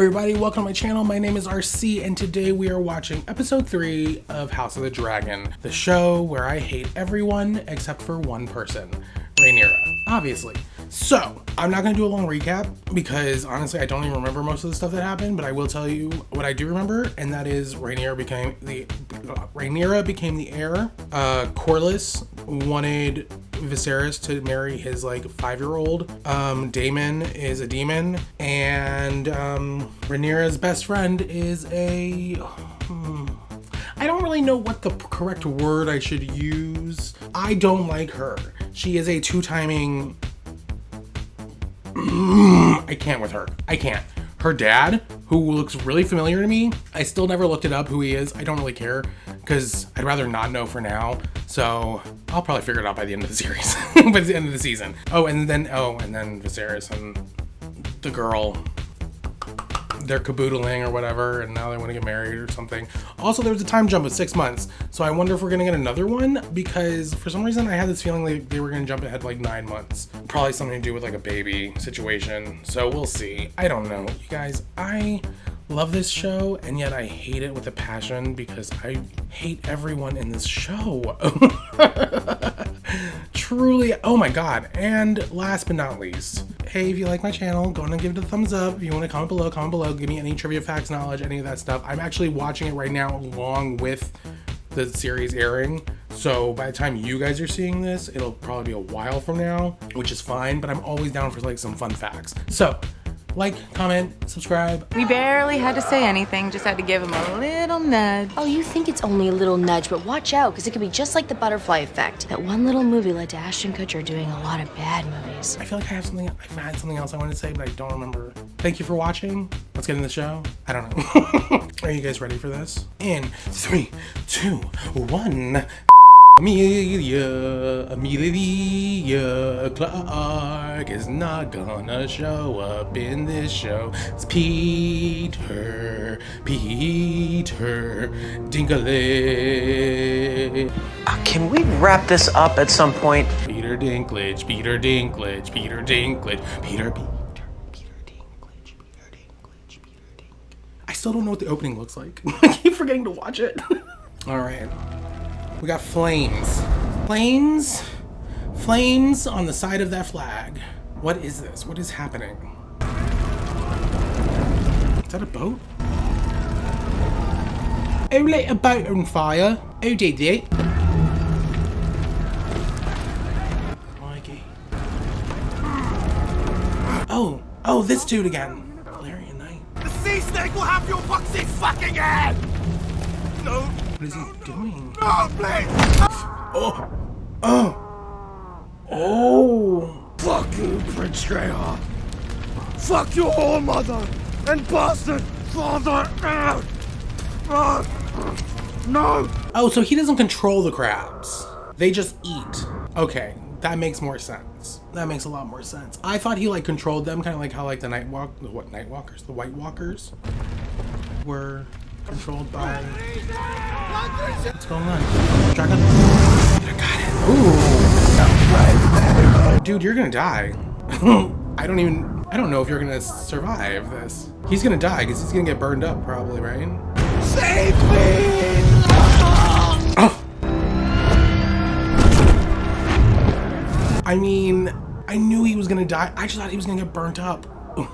everybody, welcome to my channel. My name is RC and today we are watching episode 3 of House of the Dragon, the show where I hate everyone except for one person, Rhaenyra, obviously. So, I'm not going to do a long recap because honestly I don't even remember most of the stuff that happened, but I will tell you what I do remember, and that is Rhaenyra became the heir. Corlys wanted Viserys to marry his like 5-year-old. Daemon is a demon, and Rhaenyra's best friend is a I don't really know what the correct word I should use. I don't like her. She is a two-timing I can't with her. I can't. Her dad, who looks really familiar to me, I still never looked it up who he is. I don't really care because I'd rather not know for now. So I'll probably figure it out by the end of the series, by the end of the season. And then Viserys and the girl, they're caboodling or whatever, and now they want to get married or something. Also, there was a time jump of 6 months, so I wonder if we're gonna get another one, because for some reason I had this feeling like they were gonna jump ahead like 9 months. Probably something to do with like a baby situation, so we'll see. I don't know. You guys, I love this show, and yet I hate it with a passion because I hate everyone in this show. Truly, oh my god. And last but not least, hey, if you like my channel, go on and give it a thumbs up. If you want to comment below, give me any trivia, facts, knowledge, any of that stuff. I'm actually watching it right now along with the series airing, so by the time you guys are seeing this, it'll probably be a while from now, which is fine, but I'm always down for like some fun facts. So like, comment, subscribe. We barely had to say anything, just had to give him a little nudge. Oh, you think it's only a little nudge, but watch out, because it could be just like the butterfly effect. That one little movie led to Ashton Kutcher doing a lot of bad movies. I feel like I had something else I wanted to say, but I don't remember. Thank you for watching. Let's get in the show. I don't know. Are you guys ready for this? In 3, 2, 1. Amelia Clark is not gonna show up in this show. It's Peter Dinklage. Can we wrap this up at some point? Peter Dinklage. I still don't know what the opening looks like. I keep forgetting to watch it. All right. We got flames. Flames on the side of that flag. What is this? What is happening? Is that a boat? Who lit a boat on fire? Who did it? Mikey. Oh, this dude again. Velaryon Knight. The sea snake will have your boxy fucking head! No. What is he doing? No, please! Oh! Fuck you, Prince Drahar! Fuck your whore mother and bastard father! No! Oh, so he doesn't control the crabs. They just eat. Okay, that makes more sense. That makes a lot more sense. I thought he like controlled them, kind of like how like the White Walkers were controlled by. What's going on? Dragon. I got it. Ooh. Dude, you're gonna die. I don't know if you're gonna survive this. He's gonna die because he's gonna get burned up probably, right? Save me! Oh. I mean, I knew he was gonna die. I just thought he was gonna get burnt up.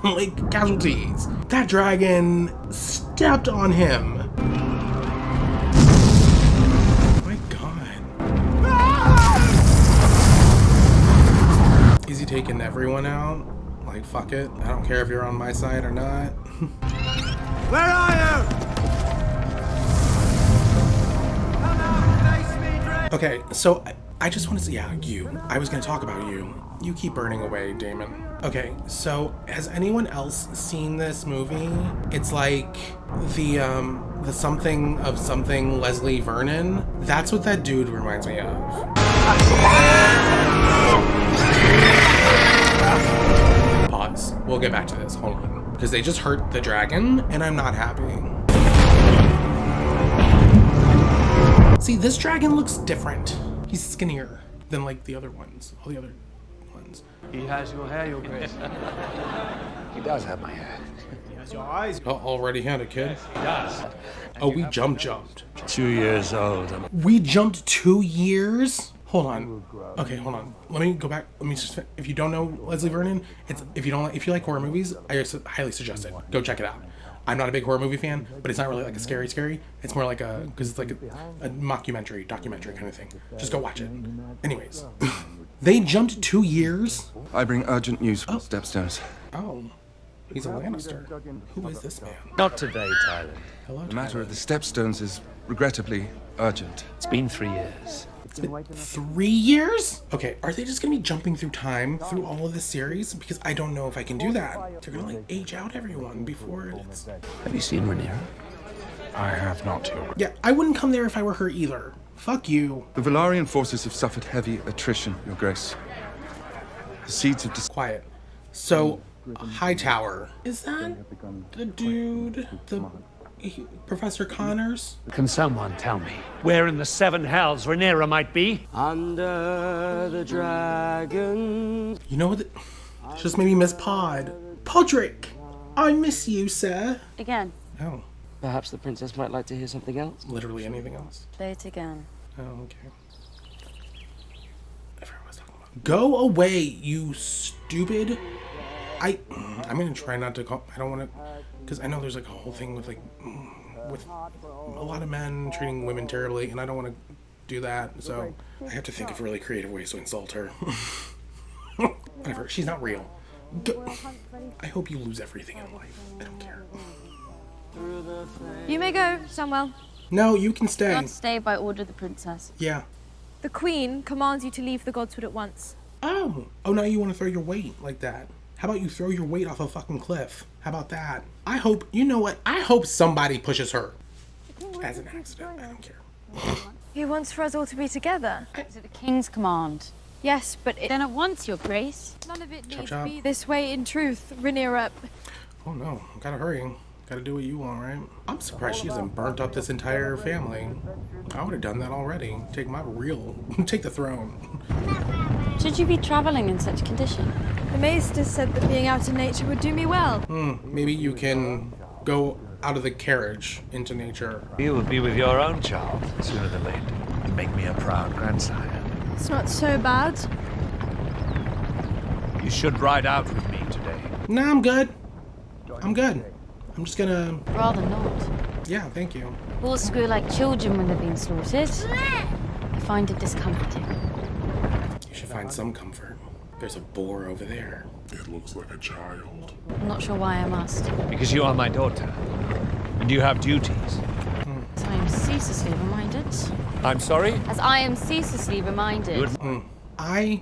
Like casualties. That dragon stepped on him. Oh my god. Is he taking everyone out? Like, fuck it. I don't care if you're on my side or not. Where are you? Okay, so I just want to say, yeah, you. I was gonna talk about you. You keep burning away, Daemon. Okay, so has anyone else seen this movie? It's like the something of something Leslie Vernon. That's what that dude reminds me of. Pause. We'll get back to this. Hold on. Because they just hurt the dragon, and I'm not happy. See, this dragon looks different. He's skinnier than like the other ones. All the other ones. He has your hair, your grace. He does have my hair. He has your eyes. Oh, already had a kid? Yes, he does. Oh, we jumped. 2 years old. We jumped 2 years? Hold on. Okay, hold on. Let me go back. Let me just, if you don't know Leslie Vernon, if you like horror movies, I highly suggest it. Go check it out. I'm not a big horror movie fan, but it's not really like a scary. It's more like because it's like a documentary kind of thing. Just go watch it. Anyways, they jumped 2 years. I bring urgent news from Stepstones. Oh, he's a Lannister. Who is this man? Not today, Tyler. Hello, The matter of the Stepstones is regrettably urgent. It's been 3 years. It's been 3 years? Okay, are they just gonna be jumping through time through all of this series? Because I don't know if I can do that. They're gonna like age out everyone before it's... Have you seen Rhaenyra? I have not, Your Yeah, I wouldn't come there if I were her either. Fuck you. The Velaryon forces have suffered heavy attrition, Your Grace. The seeds of Quiet. So, Hightower. Is that the dude? Professor Connors? Can someone tell me where in the Seven Hells Rhaenyra might be? Under the dragon. You know what? Just maybe Miss Pod. Podrick! I miss you, sir. Again. Oh, Perhaps the princess might like to hear something else. literally anything else. Play it again. Oh, okay. Everyone was talking about. Go away, you stupid. I'm gonna try not to call. I don't want to, because I know there's like a whole thing with with a lot of men treating women terribly, and I don't want to do that. So I have to think of really creative ways to insult her. Whatever. She's not real. Go. I hope you lose everything in life. I don't care. You may go, Samuel. No, you can stay. Not stay by order of the princess. Yeah. The Queen commands you to leave the Godswood at once. Oh, now you want to throw your weight like that. How about you throw your weight off a fucking cliff? How about that? I hope, you know what? I hope somebody pushes her. As an accident, I don't care. He wants for us all to be together. Is it the king's command? Yes, but Then at once, your grace. none of it Chop, needs chop. to be this way in truth, Rhaenyra. Oh no, gotta hurry. Gotta do what you want, right? I'm surprised she hasn't burnt up this entire family. I would have done that already. Take the throne. Should you be traveling in such condition? The maester said that being out in nature would do me well. Maybe you can go out of the carriage into nature. You will be with your own child sooner than later. You make me a proud grandsire. It's not so bad. You should ride out with me today. Nah, I'm good. I'm good. I'm just gonna... Rather not. Yeah, thank you. Bulls screw like children when they're being slaughtered. I find it discomforting. You should find some comfort. There's a boar over there. It looks like a child. I'm not sure why I must. Because you are my daughter. And you have duties. As I am ceaselessly reminded. I'm sorry? As I am ceaselessly reminded. I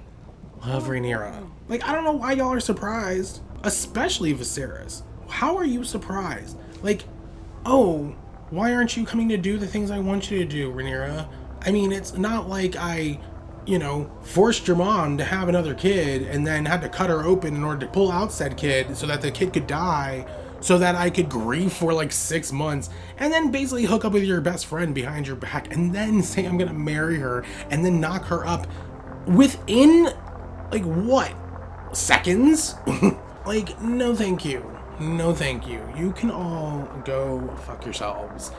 love Rhaenyra. Like, I don't know why y'all are surprised. Especially Viserys. How are you surprised? Like, oh, why aren't you coming to do the things I want you to do, Rhaenyra? I mean, it's not like I, forced your mom to have another kid and then had to cut her open in order to pull out said kid so that the kid could die so that I could grieve for like 6 months and then basically hook up with your best friend behind your back and then say I'm gonna marry her and then knock her up within, like, what? Seconds? Like, no thank you. No thank you. You can all go fuck yourselves.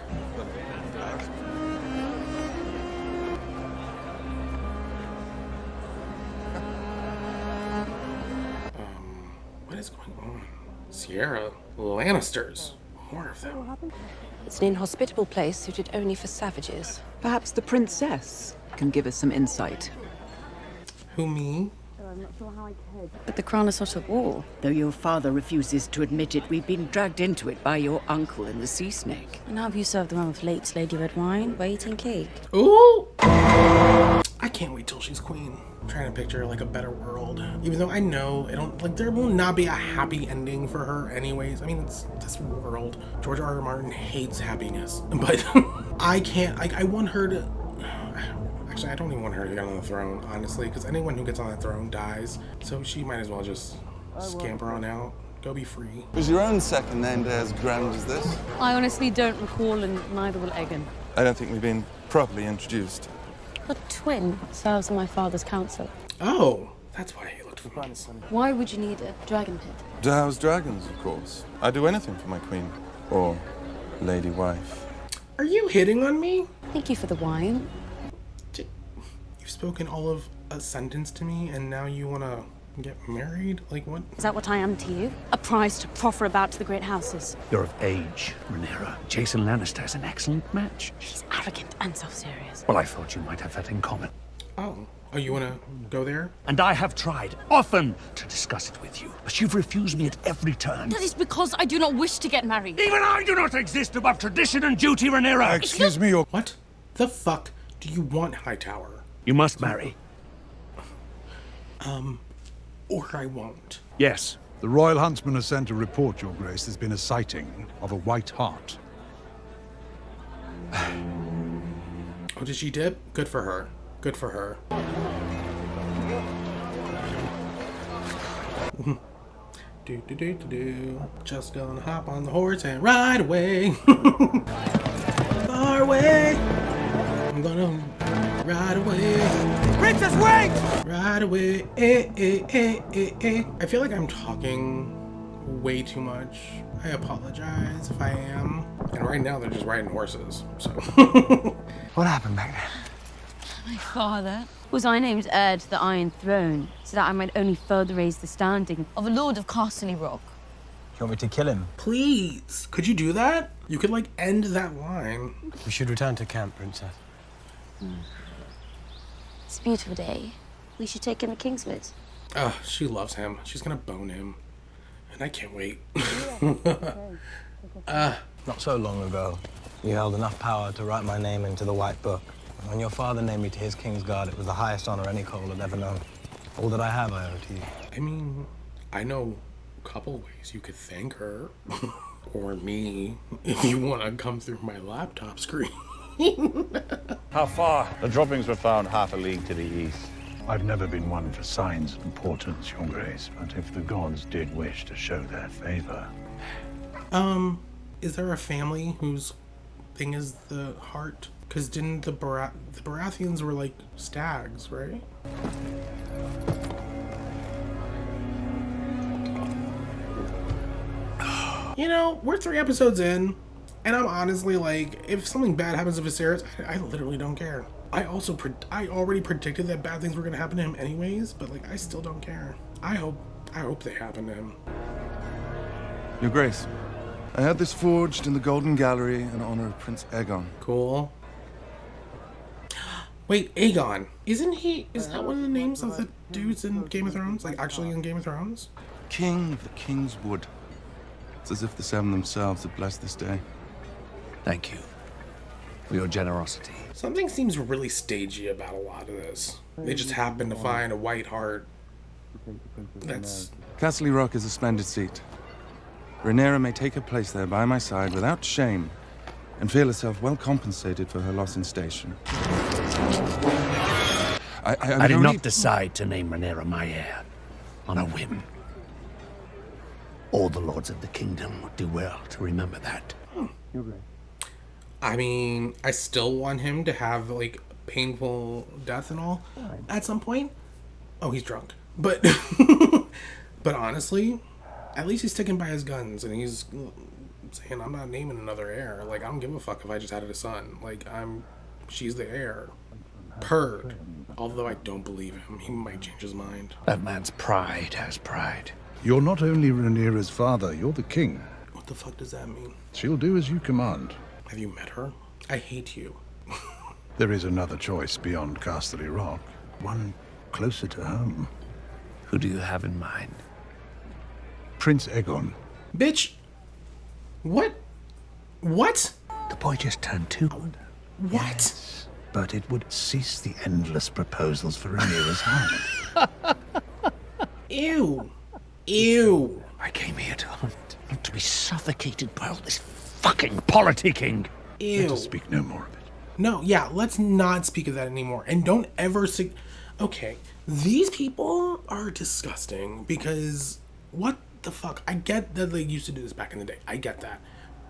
What is going on? Sierra Lannisters. More of them. It's an inhospitable place suited only for savages. Perhaps the princess can give us some insight. Who, me? But the crown is not at war. Though your father refuses to admit it, we've been dragged into it by your uncle and the sea snake. And how have you served the rum with late Lady Red Wine? By eating cake? Ooh! I can't wait till she's queen. I'm trying to picture like a better world. Even though I know there will not be a happy ending for her anyways. I mean, it's this world. George R.R. Martin hates happiness. But I can't, I want her to... Actually, I don't even want her to get on the throne, honestly, because anyone who gets on that throne dies. So she might as well just scamper on out. Go be free. Was your own second named as grand as this? I honestly don't recall, and neither will Aegon. I don't think we've been properly introduced. A twin serves on my father's council. Oh, that's why he looked Why would you need a dragon pit? To house dragons, of course. I'd do anything for my queen. Or lady wife. Are you hitting on me? Thank you for the wine. You've spoken all of a sentence to me, and now you want to get married? Like, what? Is that what I am to you? A prize to proffer about to the great houses? You're of age, Rhaenyra. Jason Lannister is an excellent match. He's arrogant and self-serious. Well, I thought you might have that in common. Oh, you want to go there? And I have tried often to discuss it with you, but you've refused me at every turn. That is because I do not wish to get married. Even I do not exist above tradition and duty, Rhaenyra. Excuse me, or... What the fuck do you want, Hightower? You must marry. Or I won't. Yes. The Royal Huntsman has sent a report, Your Grace. There's been a sighting of a white hart. Oh, did she dip? Good for her. Good for her. Do. Just gonna hop on the horse and ride away. Far away. I'm gonna ride away. Princess, wait! Ride away. I feel like I'm talking way too much. I apologize if I am. And right now they're just riding horses, so. What happened back then? My father was I named heir to the Iron Throne, so that I might only further raise the standing of a Lord of Castle Rock. You want me to kill him? Please, could you do that? You could, like, end that line. We should return to camp, Princess. It's a beautiful day. We should take in the Kingswood. Ugh, she loves him. She's gonna bone him. And I can't wait. Not so long ago, you held enough power to write my name into the White Book. When your father named me to his Kingsguard, it was the highest honor any Cole had ever known. All that I have, I owe to you. I mean, I know a couple ways you could thank her. Or me, if you want to come through my laptop screen. How far? The droppings were found half a league to the east. I've never been one for signs of importance, Your Grace, but if the gods did wish to show their favor... Is there a family whose thing is the heart? Because didn't the Baratheons were like stags, right? You know, we're 3 episodes in, and I'm honestly like, if something bad happens to Viserys, I literally don't care. I already predicted that bad things were gonna happen to him anyways, but like, I still don't care. I hope they happen to him. Your Grace, I had this forged in the Golden Gallery in honor of Prince Aegon. Cool. Wait, Aegon. Is that one of the names of the dudes in Game of Thrones? Like, actually in Game of Thrones? King of the King's Wood. It's as if the Seven themselves had blessed this day. Thank you for your generosity. Something seems really stagey about a lot of this. They just happen to find a white hart. That's... Castle Rock is a splendid seat. Rhaenyra may take her place there by my side without shame and feel herself well compensated for her loss in station. I did not decide to name Rhaenyra my heir on a whim. All the lords of the kingdom would do well to remember that. I mean, I still want him to have, like, painful death and all at some point. Oh, he's drunk. But, but honestly, at least he's sticking by his guns, and he's saying, I'm not naming another heir. Like, I don't give a fuck if I just added a son. Like, she's the heir. Purred. Although I don't believe him. He might change his mind. That man's pride has pride. You're not only Rhaenyra's father, you're the king. What the fuck does that mean? She'll do as you command. Have you met her? I hate you. There is another choice beyond Castle Rock. One closer to home. Who do you have in mind? Prince Aegon. Bitch! What? What? The boy just turned 2. What? Yes, but it would cease the endless proposals for Rhaenyra's hand. Ew. Ew. I came here to hunt, not to be suffocated by all this fucking politicking. Ew. Let us speak no more of it. No, yeah, let's not speak of that anymore. And don't ever okay, these people are disgusting because what the fuck? I get that they used to do this back in the day. I get that.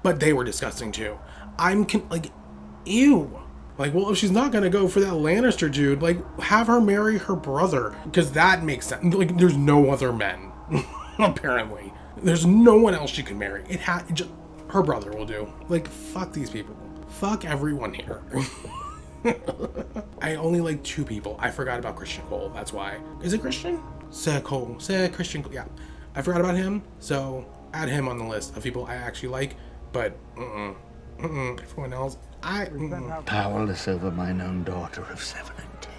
But they were disgusting too. Like, ew. Like, well, if she's not gonna go for that Lannister dude, like, have her marry her brother, because that makes sense. Like, there's no other men, apparently. There's no one else she can marry. Just her brother will do. Like, fuck these people. Fuck everyone here. I only like 2 people. I forgot about Christian Cole. That's why. Is it Christian? Ser Christian Cole. Yeah, I forgot about him. So add him on the list of people I actually like. But everyone else, Powerless over mine own daughter of 7 and 10.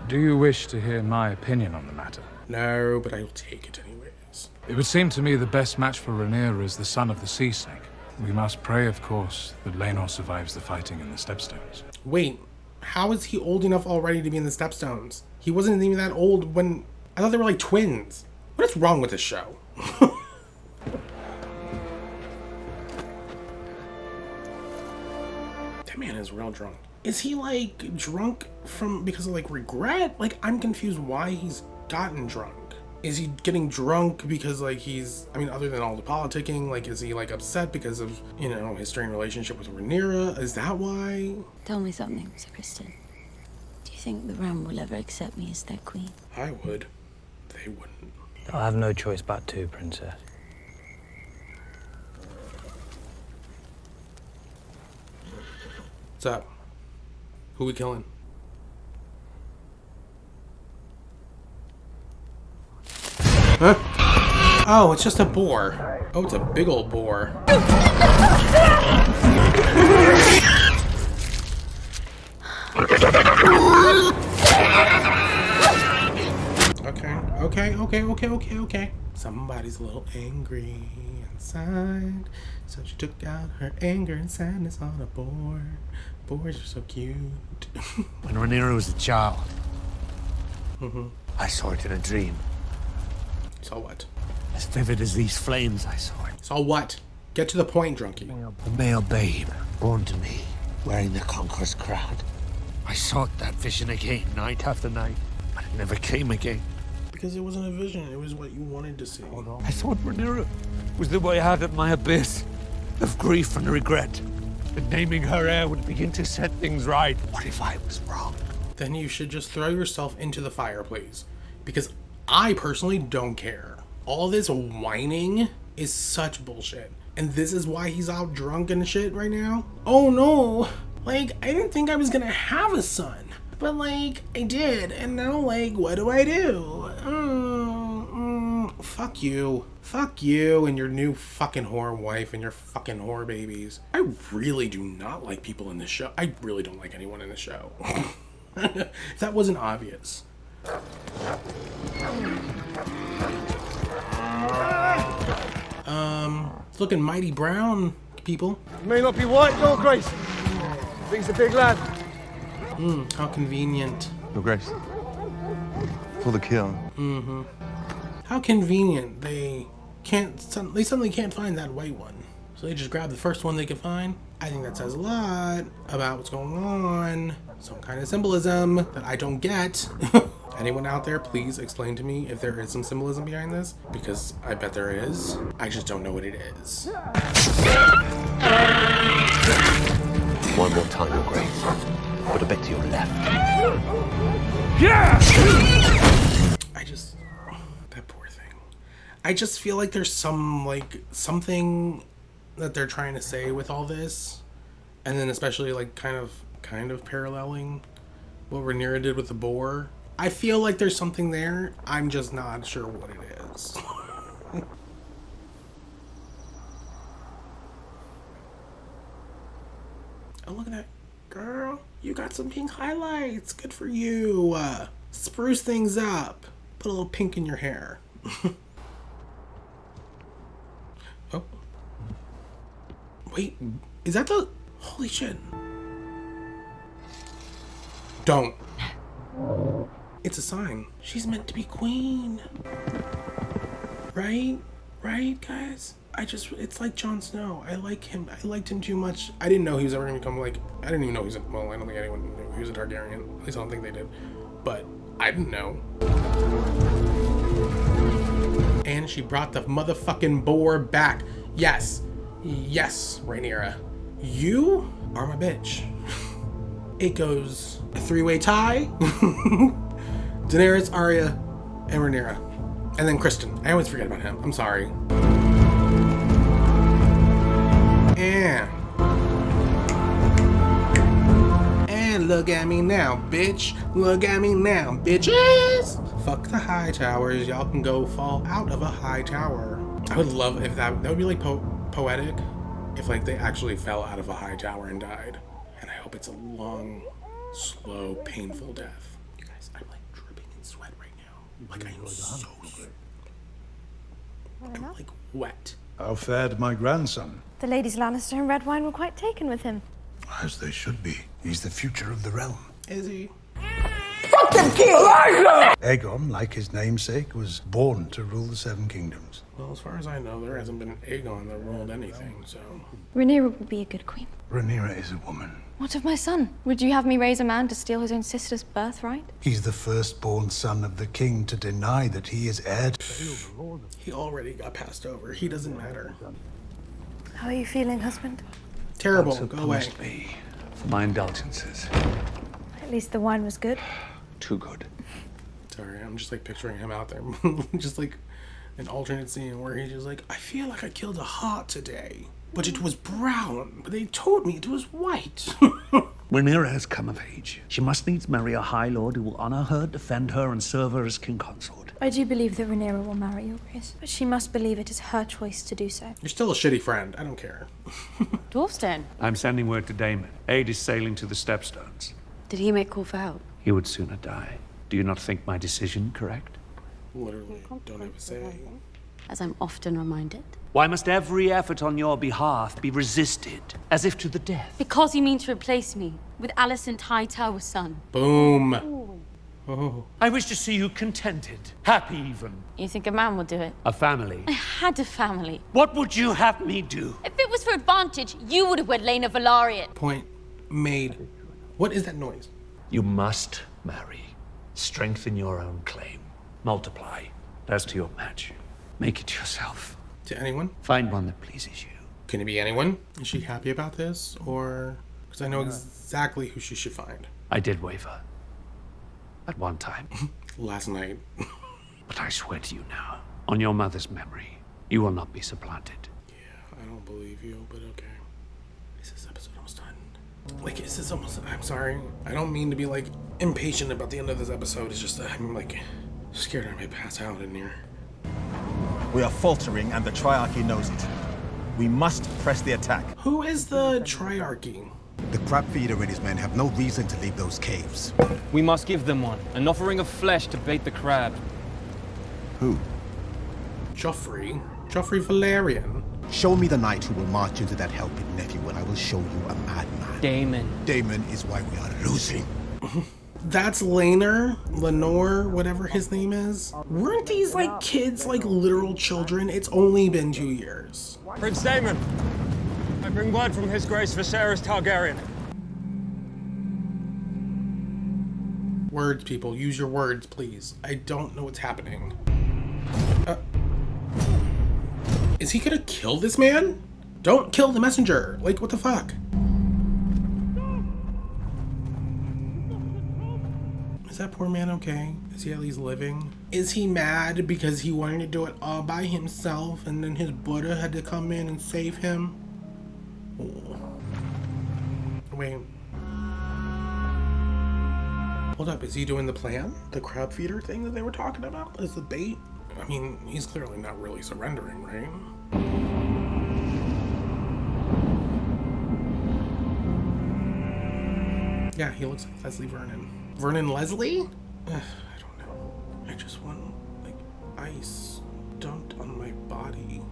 Do you wish to hear my opinion on the matter? No, but I'll take it anyways. It would seem to me the best match for Rhaenyra is the son of the Sea Snake. We must pray, of course, that Laenor survives the fighting in the Stepstones. Wait, how is he old enough already to be in the Stepstones? He wasn't even that old when... I thought they were like twins. What is wrong with this show? That man is real drunk. Is he like drunk because of like regret? Like, I'm confused why he's gotten drunk. Is he getting drunk because like he's, I mean, other than all the politicking, like is he like upset because of, you know, his strained relationship with Rhaenyra? Is that why? Tell me something, Sir Kristen. Do you think the realm will ever accept me as their queen? I would. They wouldn't. I have no choice but to, Princess. What's up? Who we killing? Huh? Oh, it's just a boar. Oh, it's a big old boar. Okay. Somebody's a little angry inside, so she took out her anger and sadness on a boar. Boars are so cute. When Rhaenyra was a child, I saw it in a dream. Saw what? As vivid as these flames, I saw it. Saw what? Get to the point, drunkie. A male babe, born to me, wearing the conqueror's crown. I sought that vision again, night after night, but it never came again. Because it wasn't a vision, it was what you wanted to see. I thought Rhaenyra was the way out of my abyss of grief and regret. And naming her heir would begin to set things right. What if I was wrong? Then you should just throw yourself into the fire, please. Because I personally don't care. All this whining is such bullshit. And this is why he's out drunk and shit right now? Oh no! Like, I didn't think I was gonna have a son. But like, I did. And now like, what do I do? Fuck you. Fuck you and your new fucking whore wife and your fucking whore babies. I really do not like people in this show. I really don't like anyone in this show. If that wasn't obvious. It's looking mighty brown, people. You may not be white, Your Grace. He's a big lad. How convenient. Your Grace. For the kill. How convenient. They suddenly can't find that white one. So they just grab the first one they can find. I think that says a lot about what's going on. Some kind of symbolism that I don't get. Anyone out there, please explain to me if there is some symbolism behind this, because I bet there is. I just don't know what it is. One more time, Your Grace. Put a bit to your left. Yeah! That poor thing. I just feel like there's something that they're trying to say with all this. And then especially like kind of paralleling what Rhaenyra did with the boar. I feel like there's something there. I'm just not sure what it is. Oh, look at that. Girl, you got some pink highlights. Good for you. Spruce things up. Put a little pink in your hair. Oh. Wait, is that the... Holy shit. Don't. It's a sign. She's meant to be queen. Right? Right, guys? It's like Jon Snow. I like him. I liked him too much. I didn't know he was ever going to become like... I didn't even know he was well, I don't think anyone knew he was a Targaryen. At least I don't think they did. But I didn't know. And she brought the motherfucking boar back. Yes. Yes, Rhaenyra. You are my bitch. it goes a three-way tie. Daenerys, Arya, and Rhaenyra. And then Kristen. I always forget about him. I'm sorry. And look at me now, bitch. Look at me now, bitches. Fuck the high towers. Y'all can go fall out of a high tower. I would love if that would be like poetic if like they actually fell out of a high tower and died. And I hope it's a long, slow, painful death. You guys, I'm like dripping in sweat right now. Like I'm so I'm like wet. How fared my grandson? The ladies Lannister and Redwine were quite taken with him. As they should be. He's the future of the realm. Is he? Fuck them kids! Aegon, like his namesake, was born to rule the Seven Kingdoms. Well, as far as I know, there hasn't been an Aegon that ruled anything, so... Rhaenyra will be a good queen. Rhaenyra is a woman. What of my son? Would you have me raise a man to steal his own sister's birthright? He's the firstborn son of the king. To deny that he is heir to... He already got passed over. He doesn't matter. How are you feeling, husband? Terrible. Go away. Be for my indulgences. At least the wine was good. Too good. Sorry, I'm just like picturing him out there. Just like an alternate scene where he's just like, I feel like I killed a hart today, but it was brown. But they told me it was white. Rhaenyra has come of age. She must needs marry a High Lord who will honor her, defend her, and serve her as king consort. I do believe that Rhaenyra will marry your grace, but she must believe it is her choice to do so. You're still a shitty friend. I don't care. Dwarfstone. I'm sending word to Daemon. Aid is sailing to the Stepstones. Did he make call for help? He would sooner die. Do you not think my decision correct? Literally, don't have a say. As I'm often reminded. Why must every effort on your behalf be resisted, as if to the death? Because you mean to replace me with Alicent Hightower's son. Boom. Oh. I wish to see you contented, happy even. You think a man would do it? A family. I had a family. What would you have me do? If it was for advantage, you would have wed Laenor Velaryon. Point made. What is that noise? You must marry. Strengthen your own claim. Multiply. As to your match. Make it yourself. To anyone? Find one that pleases you. Can it be anyone? Is she happy about this? Or... Because I know exactly who she should find. I did waver. At one time. Last night. But I swear to you now, on your mother's memory, you will not be supplanted. Yeah, I don't believe you, but okay. Is this episode almost done? Like, is this almost... I'm sorry. I don't mean to be, like, impatient about the end of this episode. It's just that I'm, like, scared I may pass out in here. We are faltering, and the Triarchy knows it. We must press the attack. Who is the Triarchy? The Crabfeeder and his men have no reason to leave those caves. We must give them one. An offering of flesh to bait the crab. Who? Joffrey Velaryon. Show me the knight who will march into that helping nephew, and I will show you a madman. Daemon. Daemon is why we are losing. That's Laenor, whatever his name is. Weren't these, like, kids, like, literal children? It's only been 2 years. Prince Daemon, I bring word from His Grace Viserys Targaryen. Words, people. Use your words, please. I don't know what's happening. Is he gonna kill this man? Don't kill the messenger. Like, what the fuck? Is that poor man okay? Is he at least living? Is he mad because he wanted to do it all by himself and then his brother had to come in and save him? Oh. Wait. Hold up, is he doing the plan? The crab feeder thing that they were talking about? Is the bait? I mean, he's clearly not really surrendering, right? Yeah, he looks like Leslie Vernon. Vernon Leslie? I don't know. I just want, like, ice dumped on my body.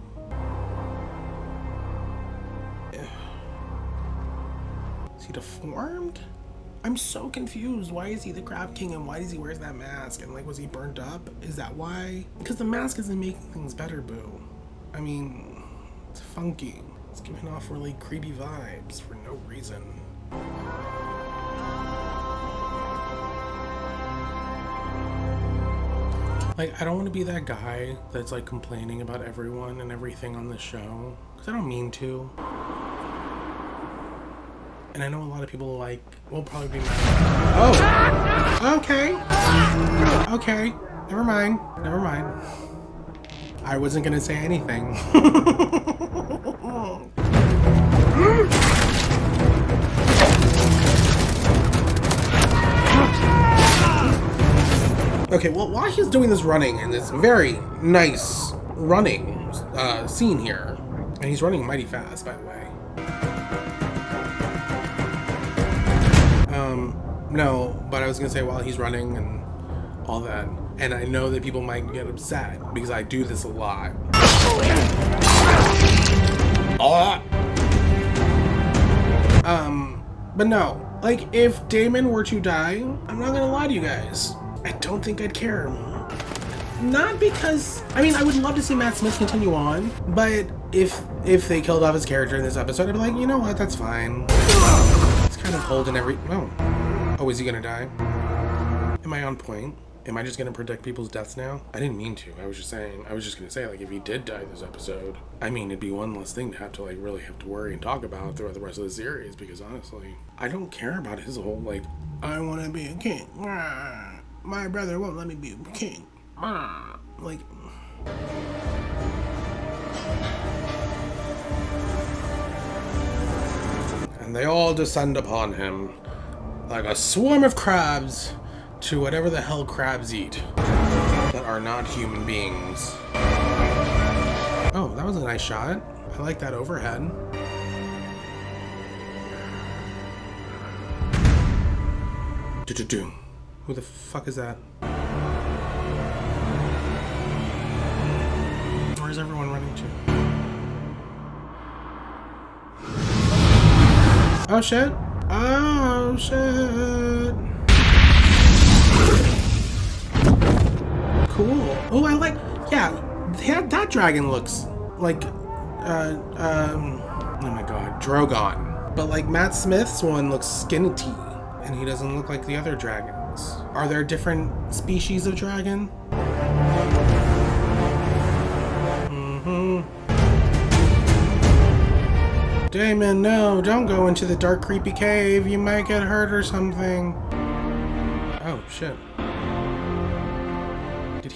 Is he deformed? I'm so confused. Why is he the Crab King and why does he wear that mask? And, like, was he burnt up? Is that why? Because the mask isn't making things better, boo. I mean, it's funky. It's giving off really creepy vibes for no reason. Like, I don't want to be that guy that's, like, complaining about everyone and everything on the show. Because I don't mean to. And I know a lot of people will probably be mad. Oh! Okay. Okay. Never mind. I wasn't gonna say anything. Okay, well, while he's doing this running in this very nice running scene here, and he's running mighty fast, by the way. No, but I was gonna say while he's running and all that, and I know that people might get upset because I do this a lot. But no, like if Daemon were to die, I'm not gonna lie to you guys, I don't think I'd care. Not because, I mean, I would love to see Matt Smith continue on, but if they killed off his character in this episode, I'd be like, you know what, that's fine. It's kind of holding every, oh, is he gonna die? Am I on point? Am I just gonna predict people's deaths now? I didn't mean to. I was just gonna say, like, if he did die this episode, I mean, it'd be one less thing to have to, like, really have to worry and talk about throughout the rest of the series, because honestly, I don't care about his whole, like, I wanna be a king. My brother won't let me be a king. Like, and they all descend upon him like a swarm of crabs to whatever the hell crabs eat that are not human beings. Oh, that was a nice shot. I like that overhead. Who the fuck is that? Where's everyone running to? Oh shit! Oh shit! Cool. Oh, I like. Yeah, that dragon looks like. Oh my god, Drogon. But like Matt Smith's one looks skinny, and he doesn't look like the other dragons. Are there different species of dragon? Daemon, no, don't go into the dark, creepy cave. You might get hurt or something. Oh, shit. Did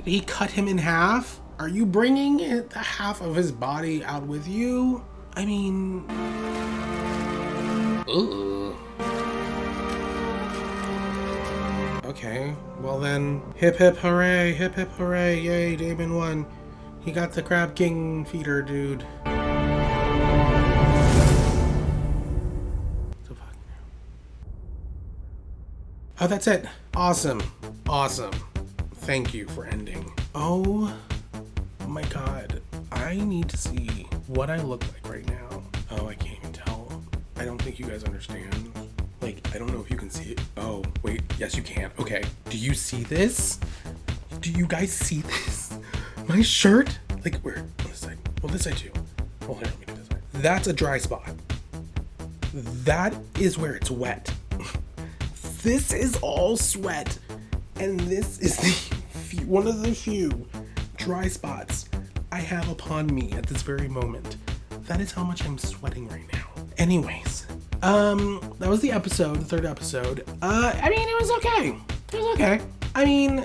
he cut him in half? Are you bringing the half of his body out with you? I mean... Ugh. Okay, well then, hip hip hooray, yay, Daemon won. He got the Crab King feeder, dude. Oh, that's it. Awesome. Awesome. Thank you for ending. Oh my god. I need to see what I look like right now. Oh, I can't even tell. I don't think you guys understand. Like, I don't know if you can see it. Oh, wait. Yes, you can. Okay. Do you see this? Do you guys see this? My shirt? Like, where? This side. Well, this side too. Well, here, let me do this side. That's a dry spot. That is where it's wet. This is all sweat. And this is the one of the few dry spots I have upon me at this very moment. That is how much I'm sweating right now. Anyways, that was the episode, the third episode. I mean, it was okay. It was okay. I mean,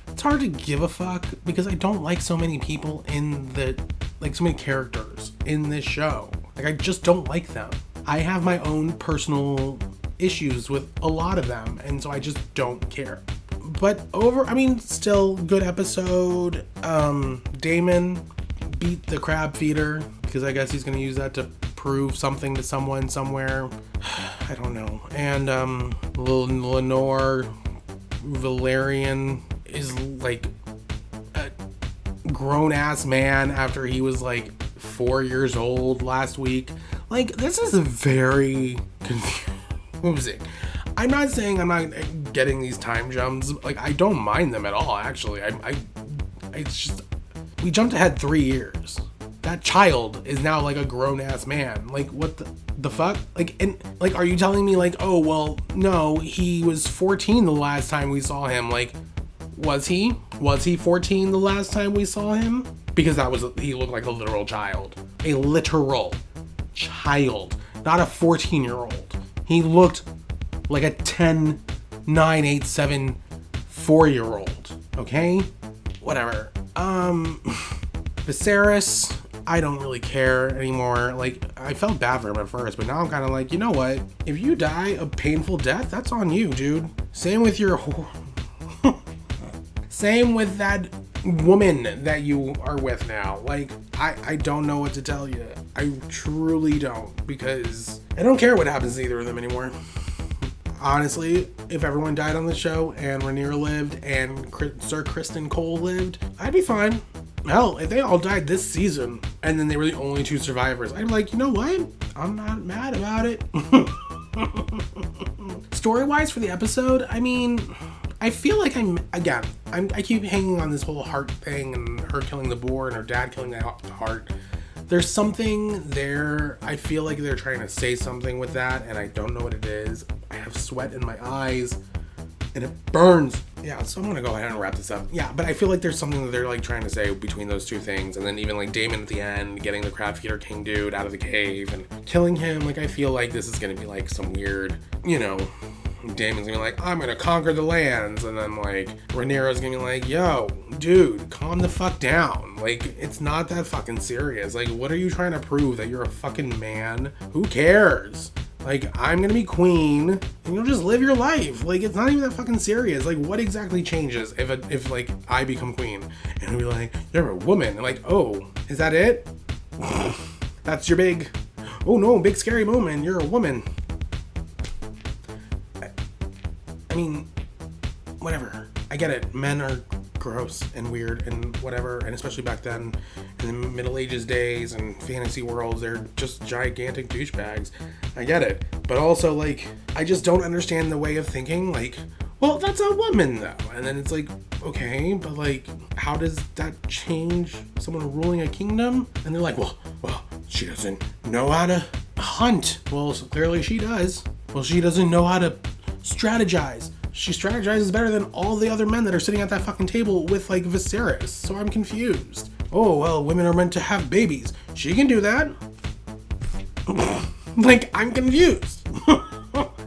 it's hard to give a fuck because I don't like so many people in the, like so many characters in this show. Like, I just don't like them. I have my own personal issues with a lot of them, and so I just don't care. But still good episode. Daemon beat the Crabfeeder because I guess he's gonna use that to prove something to someone somewhere. I don't know. And Lyonel Velaryon is like a grown-ass man after he was like 4 years old last week. Like, this is very confusing. I'm not saying I'm not getting these time jumps. Like, I don't mind them at all, actually. It's just, we jumped ahead 3 years. That child is now like a grown-ass man. Like, what the fuck? Like, and like, are you telling me like, oh, well, no, he was 14 the last time we saw him? Like, was he 14 the last time we saw him? because he looked like a literal child. A literal child, not a 14-year-old. He looked like a 10, 9, 8, 7, 4-year-old. Okay? Whatever. Viserys, I don't really care anymore. Like, I felt bad for him at first, but now I'm kind of like, you know what? If you die a painful death, that's on you, dude. Same with your... Same with that woman that you are with now. Like, I don't know what to tell you. I truly don't, because I don't care what happens to either of them anymore. Honestly, if everyone died on the show and Rhaenyra lived and Sir Criston Cole lived, I'd be fine. Hell, if they all died this season and then they were the only 2 survivors, I'd be like, you know what? I'm not mad about it. Story-wise for the episode, I mean, I feel like I keep hanging on this whole heart thing and her killing the boar and her dad killing the heart. There's something there. I feel like they're trying to say something with that, and I don't know what it is. I have sweat in my eyes, and it burns. Yeah, so I'm gonna go ahead and wrap this up. Yeah, but I feel like there's something that they're like trying to say between those 2 things, and then even like Daemon at the end, getting the Crabfeeder King dude out of the cave and killing him. Like, I feel like this is gonna be like some weird, you know, Daemon's gonna be like, I'm gonna conquer the lands, and then like Rhaenyra's gonna be like, yo, dude, calm the fuck down. Like, it's not that fucking serious. Like, what are you trying to prove? That you're a fucking man? Who cares? Like, I'm gonna be queen, and you'll just live your life. Like, it's not even that fucking serious. Like, what exactly changes if like I become queen? And he'll be like, you're a woman. And like, oh, is that it? That's your big, oh no, big scary moment. You're a woman. I mean, whatever. I get it. Men are gross and weird and whatever, and especially back then in the Middle Ages days and fantasy worlds, they're just gigantic douchebags. I get it. But also, like, I just don't understand the way of thinking, like, well, that's a woman though. And then it's like, okay, but like, how does that change someone ruling a kingdom? And they're like, well, she doesn't know how to hunt. Well, clearly she does. Well, she doesn't know how to strategize. She strategizes better than all the other men that are sitting at that fucking table with like Viserys. So I'm confused. Oh, well, women are meant to have babies. She can do that. Like, I'm confused.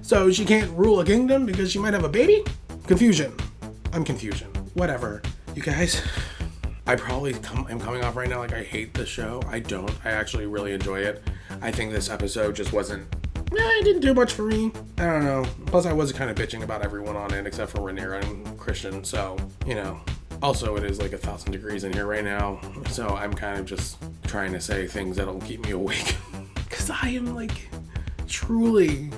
So she can't rule a kingdom because she might have a baby? Confusion. I'm confusion. Whatever. You guys, I'm coming off right now like I hate the show. I don't. I actually really enjoy it. I think this episode just wasn't, it didn't do much for me. I don't know. Plus, I was kind of bitching about everyone on it except for Rhaenyra and Christian. So, you know. Also, it is like 1,000 degrees in here right now. So I'm kind of just trying to say things that'll keep me awake. Because I am like truly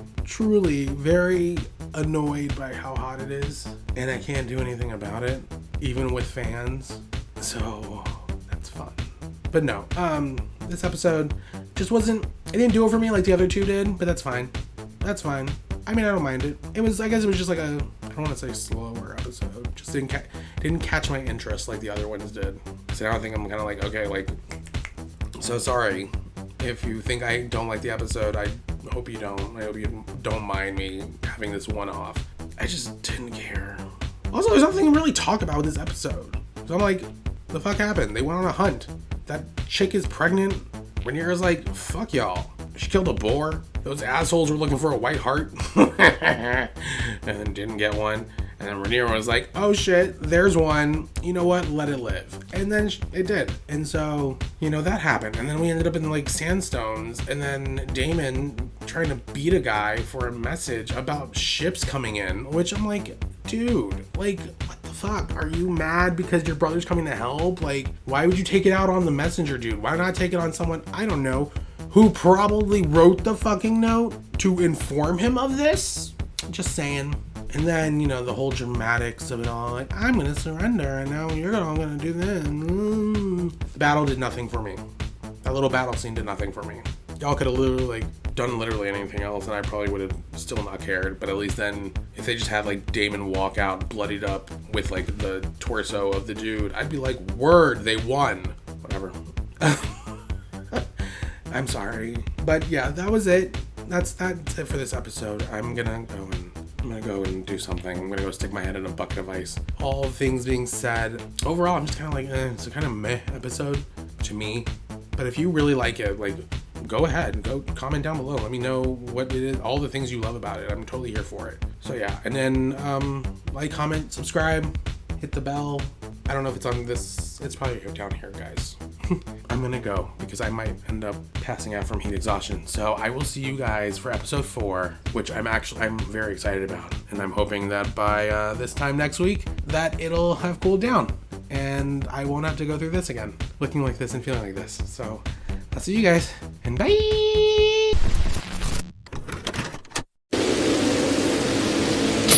very annoyed by how hot it is. And I can't do anything about it, even with fans. So that's fun. But no, this episode just wasn't, it didn't do it for me like the other 2 did, but that's fine. That's fine. I mean, I don't mind it. It was, I guess it was just like a, I don't want to say slower episode. Just didn't catch my interest like the other ones did. So now I think I'm kind of like, okay, like, so sorry. If you think I don't like the episode, I hope you don't. I hope you don't mind me having this one off. I just didn't care. Also, there's nothing to really talk about with this episode. So I'm like, the fuck happened? They went on a hunt. That chick is pregnant. Rhaenyra's like, fuck y'all. She killed a boar. Those assholes were looking for a white heart. And then didn't get one. And then Rhaenyra was like, oh shit, there's one. You know what? Let it live. And then it did. And so, you know, that happened. And then we ended up in like Sandstones. And then Daemon trying to beat a guy for a message about ships coming in. Which I'm like, dude, like, what the fuck? Are you mad because your brother's coming to help? Like, why would you take it out on the messenger, dude? Why not take it on someone, I don't know, who probably wrote the fucking note to inform him of this? Just saying. And then, you know, the whole dramatics of it all, like, I'm gonna surrender, and now you're all gonna do this. The battle did nothing for me. That little battle scene did nothing for me. Y'all could have literally, like, done literally anything else, and I probably would have still not cared. But at least then, if they just had, like, Daemon walk out bloodied up with, like, the torso of the dude, I'd be like, word, they won. Whatever. I'm sorry. But yeah, that was it. That's it for this episode. I'm gonna gonna go and do something. I'm gonna go stick my head in a bucket of ice. All things being said, overall, I'm just kind of like, it's a kind of meh episode to me. But if you really like it, like, go ahead, go comment down below. Let me know what it is, all the things you love about it. I'm totally here for it. So yeah, and then like, comment, subscribe, hit the bell. I don't know if it's on this, it's probably down here, guys. I'm gonna go because I might end up passing out from heat exhaustion. So I will see you guys for episode 4, which I'm very excited about. And I'm hoping that by this time next week that it'll have cooled down and I won't have to go through this again, looking like this and feeling like this. So I'll see you guys, and bye!